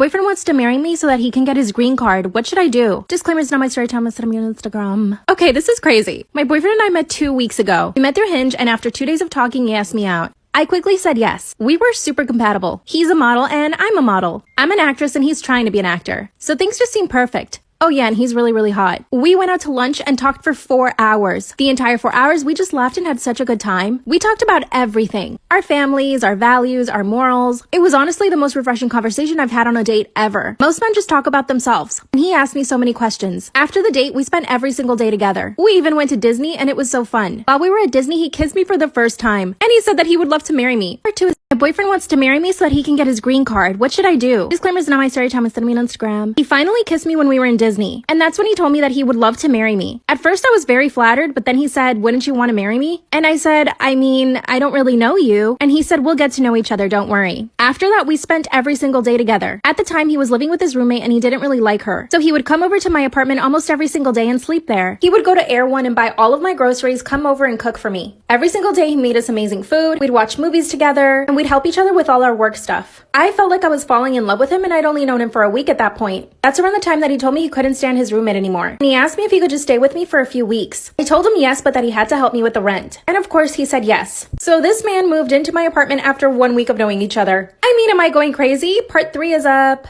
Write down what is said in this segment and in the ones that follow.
boyfriend wants to marry me so that he can get his green card. What should I do? Disclaimer, it's not my story time. It's on Instagram. Okay, this is crazy. My boyfriend and I met 2 weeks ago. We met through Hinge, and after 2 days of talking, he asked me out. I quickly said yes. We were super compatible. He's a model and I'm a model. I'm an actress and he's trying to be an actor. So things just seem perfect. Oh yeah, and he's really, really hot. We went out to lunch and talked for 4 hours. The entire 4 hours, we just laughed and had such a good time. We talked about everything. Our families, our values, our morals. It was honestly the most refreshing conversation I've had on a date ever. Most men just talk about themselves. And he asked me so many questions. After the date, we spent every single day together. We even went to Disney and it was so fun. While we were at Disney, he kissed me for the first time. And he said that he would love to marry me. Part 2 is my boyfriend wants to marry me so that he can get his green card. What should I do? Disclaimer, is not my story time. It's on Instagram. He finally kissed me when we were in Disney. And that's when he told me that he would love to marry me. At first, I was very flattered, but then he said, wouldn't you want to marry me? And I said, I mean, I don't really know you. And he said, we'll get to know each other, don't worry. After that, we spent every single day together. At the time, he was living with his roommate and he didn't really like her. So he would come over to my apartment almost every single day and sleep there. He would go to 𝙤𝙘𝙧𝙚 and buy all of my groceries, come over and cook for me. Every single day, he made us amazing food. We'd watch movies together and we'd help each other with all our work stuff. I felt like I was falling in love with him and I'd only known him for a week at that point. That's around the time that he told me he couldn't stand his roommate anymore. And he asked me if he could just stay with me for a few weeks. I told him yes, but that he had to help me with the rent. And of course, he said yes. So this man moved into my apartment after 1 week of knowing each other. I mean, am I going crazy? Part 3 is up.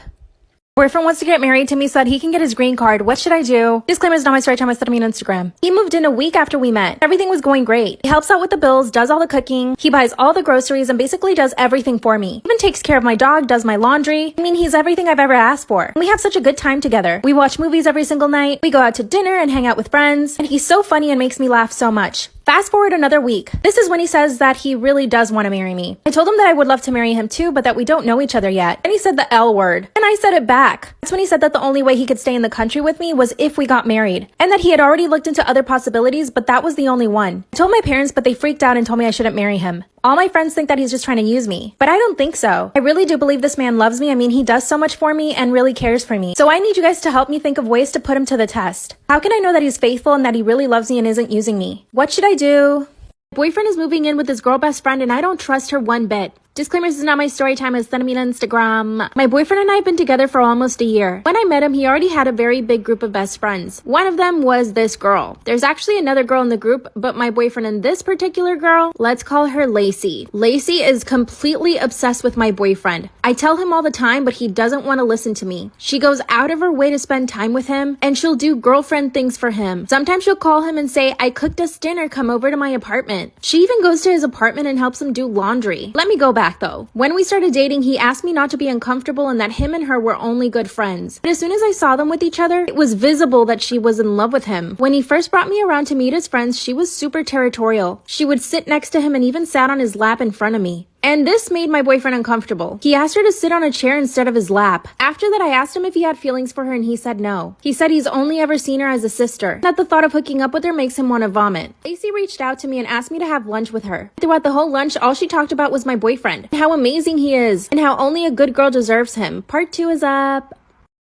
Boyfriend wants to get married to me so that he can get his green card. What should I do? Disclaimer, is not my story time. It's on Instagram. He moved in a week after we met. Everything was going great. He helps out with the bills, does all the cooking. He buys all the groceries and basically does everything for me. Even takes care of my dog, does my laundry. I mean, he's everything I've ever asked for. We have such a good time together. We watch movies every single night. We go out to dinner and hang out with friends. And he's so funny and makes me laugh so much. Fast forward another week. This is when he says that he really does want to marry me. I told him that I would love to marry him too, but that we don't know each other yet. And he said the L word. And I said it back. That's when he said that the only way he could stay in the country with me was if we got married. And that he had already looked into other possibilities, but that was the only one. I told my parents, but they freaked out and told me I shouldn't marry him. All my friends think that he's just trying to use me, but I don't think so. I really do believe this man loves me. I mean, he does so much for me and really cares for me. So I need you guys to help me think of ways to put him to the test. How can I know that he's faithful and that he really loves me and isn't using me? What should I do? Boyfriend is moving in with his girl best friend and I don't trust her one bit. Disclaimer, this is not my story time. It's on Instagram. My boyfriend and I have been together for almost a year. When I met him, he already had a very big group of best friends. One of them was this girl. There's actually another girl in the group, but my boyfriend and this particular girl, let's call her Lacey. Lacey is completely obsessed with my boyfriend. I tell him all the time, but he doesn't want to listen to me. She goes out of her way to spend time with him, and she'll do girlfriend things for him. Sometimes she'll call him and say, I cooked us dinner, come over to my apartment. She even goes to his apartment and helps him do laundry. Let me go back though. When we started dating, he asked me not to be uncomfortable and that him and her were only good friends. But as soon as I saw them with each other, it was visible that she was in love with him. When he first brought me around to meet his friends, she was super territorial. She would sit next to him and even sat on his lap in front of me. And this made my boyfriend uncomfortable. He asked her to sit on a chair instead of his lap. After that, I asked him if he had feelings for her and he said no. He said he's only ever seen her as a sister, that the thought of hooking up with her makes him want to vomit. Lacey reached out to me and asked me to have lunch with her. Throughout the whole lunch, all she talked about was my boyfriend, and how amazing he is, and how only a good girl deserves him. Part 2 is up.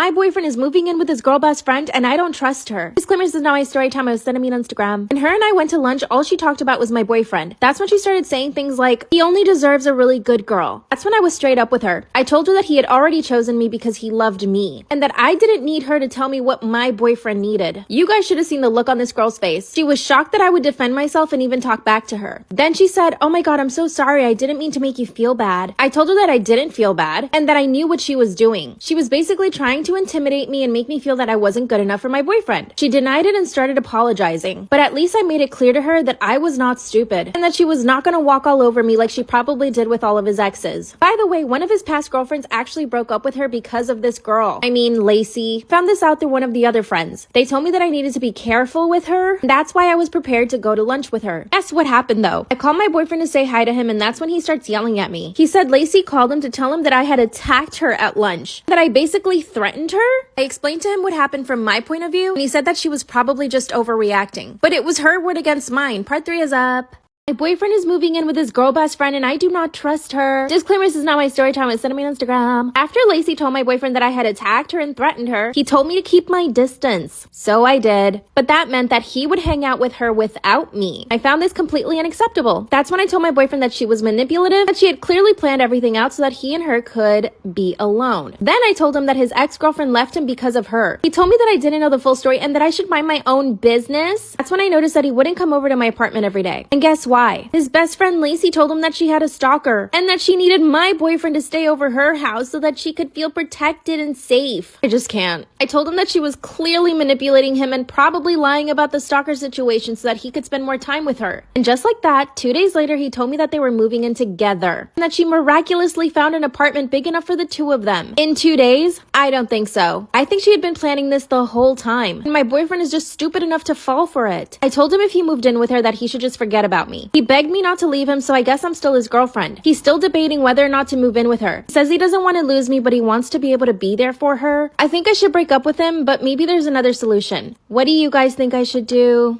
My boyfriend is moving in with his girl best friend and I don't trust her. Disclaimer, this is not my story time. I was sending me on Instagram. And her and I went to lunch. All she talked about was my boyfriend. That's when she started saying things like, he only deserves a really good girl. That's when I was straight up with her. I told her that he had already chosen me because he loved me. And that I didn't need her to tell me what my boyfriend needed. You guys should have seen the look on this girl's face. She was shocked that I would defend myself and even talk back to her. Then she said, oh my God, I'm so sorry. I didn't mean to make you feel bad. I told her that I didn't feel bad and that I knew what she was doing. She was basically trying to intimidate me and make me feel that I wasn't good enough for my boyfriend. She denied it and started apologizing, but at least I made it clear to her that I was not stupid and that she was not going to walk all over me like she probably did with all of his exes. By the way, one of his past girlfriends actually broke up with her because of this girl. I mean, Lacey. Found this out through one of the other friends. They told me that I needed to be careful with her. That's why I was prepared to go to lunch with her. Guess what happened though? I called my boyfriend to say hi to him and that's when he starts yelling at me. He said Lacey called him to tell him that I had attacked her at lunch, that I basically threatened her. I explained to him what happened from my point of view, and he said that she was probably just overreacting. But it was her word against mine. Part 3 is up. My boyfriend is moving in with his girl best friend and I do not trust her. Disclaimer, this is not my story time. Send me on Instagram. After Lacey told my boyfriend that I had attacked her and threatened her, he told me to keep my distance. So I did. But that meant that he would hang out with her without me. I found this completely unacceptable. That's when I told my boyfriend that she was manipulative, that she had clearly planned everything out so that he and her could be alone. Then I told him that his ex-girlfriend left him because of her. He told me that I didn't know the full story and that I should mind my own business. That's when I noticed that he wouldn't come over to my apartment every day. And guess what? Why? His best friend Lacey told him that she had a stalker and that she needed my boyfriend to stay over her house so that she could feel protected and safe. I just can't. I told him that she was clearly manipulating him and probably lying about the stalker situation so that he could spend more time with her. And just like that, 2 days later, he told me that they were moving in together and that she miraculously found an apartment big enough for the two of them. In 2 days? I don't think so. I think she had been planning this the whole time. And my boyfriend is just stupid enough to fall for it. I told him if he moved in with her that he should just forget about me. He begged me not to leave him, so I guess I'm still his girlfriend. He's still debating whether or not to move in with her. He says he doesn't want to lose me, but he wants to be able to be there for her. I think I should break up with him, but maybe there's another solution. What do you guys think I should do?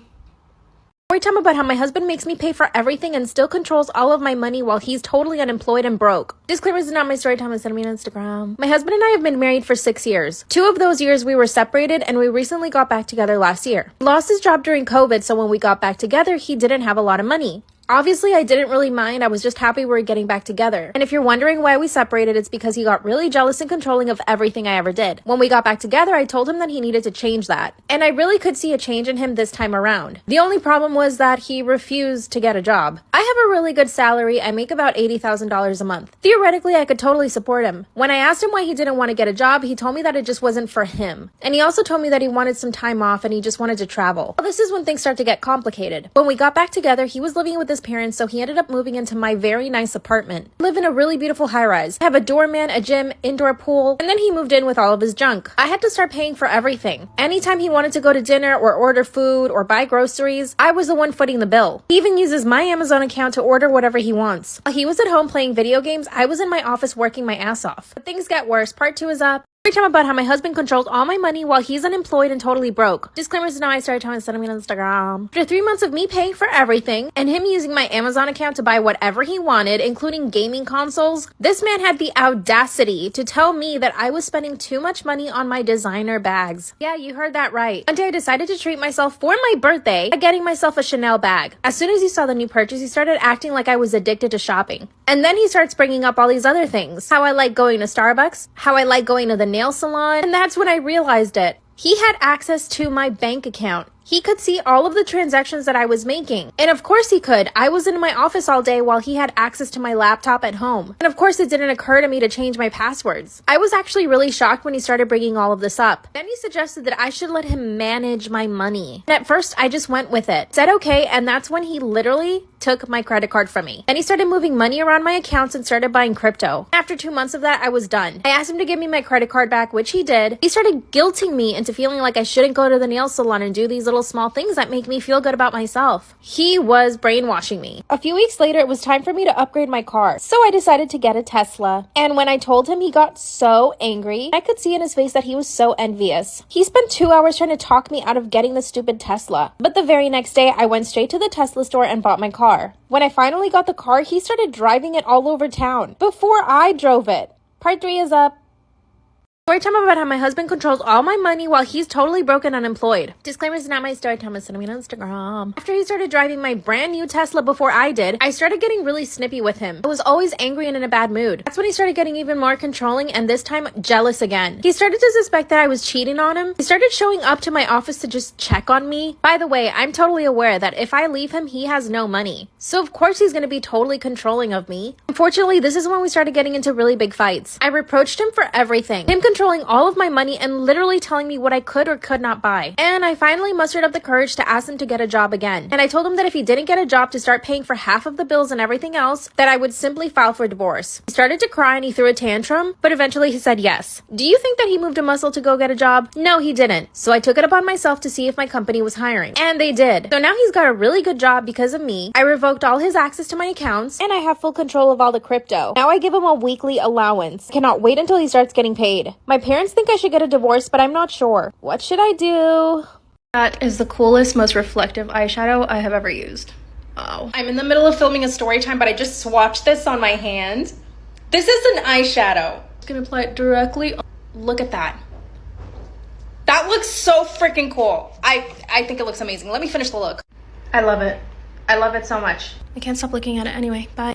Story time about how my husband makes me pay for everything and still controls all of my money while he's totally unemployed and broke. Disclaimer, this is not my story time. Send me on Instagram. My husband and I have been married for 6 years. 2 of those years we were separated and we recently got back together last year. He lost his job during COVID, so when we got back together, he didn't have a lot of money. Obviously, I didn't really mind. I was just happy we were getting back together. And if you're wondering why we separated, it's because he got really jealous and controlling of everything I ever did. When we got back together, I told him that he needed to change that. And I really could see a change in him this time around. The only problem was that he refused to get a job. I have a really good salary. I make about $80,000 a month. Theoretically, I could totally support him. When I asked him why he didn't want to get a job, he told me that it just wasn't for him. And he also told me that he wanted some time off and he just wanted to travel. Well, this is when things start to get complicated. When we got back together, he was living with his parents, so he ended up moving into my very nice apartment. I live in a really beautiful high-rise. I have a doorman, a gym, indoor pool, and then he moved in with all of his junk. I had to start paying for everything. Anytime he wanted to go to dinner or order food or buy groceries, I was the one footing the bill. He even uses my Amazon account to order whatever he wants. While he was at home playing video games, I was in my office working my ass off. But things get worse. Part 2 is up. Story time about how my husband controls all my money while he's unemployed and totally broke. Disclaimer, this is not my story time. Send me on Instagram. After 3 months of me paying for everything and him using my Amazon account to buy whatever he wanted, including gaming consoles, this man had the audacity to tell me that I was spending too much money on my designer bags. Yeah, you heard that right. One day I decided to treat myself for my birthday by getting myself a Chanel bag. As soon as he saw the new purchase, he started acting like I was addicted to shopping. And then he starts bringing up all these other things. How I like going to Starbucks, how I like going to the nail salon, and that's when I realized it. He had access to my bank account. He could see all of the transactions that I was making. And of course he could. I was in my office all day while he had access to my laptop at home. And of course it didn't occur to me to change my passwords. I was actually really shocked when he started bringing all of this up. Then he suggested that I should let him manage my money. And at first I just went with it. Said okay, and that's when he literally took my credit card from me. Then he started moving money around my accounts and started buying crypto. After 2 months of that, I was done. I asked him to give me my credit card back, which he did. He started guilting me into feeling like I shouldn't go to the nail salon and do these little small things that make me feel good about myself. He was brainwashing me. A few weeks later, it was time for me to upgrade my car. So I decided to get a Tesla. And when I told him, he got so angry. I could see in his face that he was so envious. He spent 2 hours trying to talk me out of getting the stupid Tesla. But the very next day, I went straight to the Tesla store and bought my car. When I finally got the car, he started driving it all over town before I drove it. Part 3 is up. Story time about how my husband controls all my money while he's totally broke and unemployed. Disclaimer, this is not my story time. Send me on Instagram. After he started driving my brand new Tesla before I did, I started getting really snippy with him. I was always angry and in a bad mood. That's when he started getting even more controlling and this time jealous again. He started to suspect that I was cheating on him. He started showing up to my office to just check on me. By the way, I'm totally aware that if I leave him, he has no money. So of course he's going to be totally controlling of me. Unfortunately, this is when we started getting into really big fights. I reproached him for everything. Him controlling all of my money and literally telling me what I could or could not buy. And I finally mustered up the courage to ask him to get a job again. And I told him that if he didn't get a job to start paying for half of the bills and everything else, that I would simply file for divorce. He started to cry and he threw a tantrum, but eventually he said yes. Do you think that he moved a muscle to go get a job? No, he didn't. So I took it upon myself to see if my company was hiring. And they did. So now he's got a really good job because of me. I revoked all his access to my accounts and I have full control of all the crypto. Now I give him a weekly allowance. Cannot wait until he starts getting paid. My parents think I should get a divorce, but I'm not sure. What should I do? That is the coolest, most reflective eyeshadow I have ever used. Oh, I'm in the middle of filming a story time, but I just swatched this on my hand. This is an eyeshadow. I'm gonna apply it directly. Look at that. That looks so freaking cool. I think it looks amazing. Let me finish the look. I love it. I love it so much. I can't stop looking at it anyway. Bye.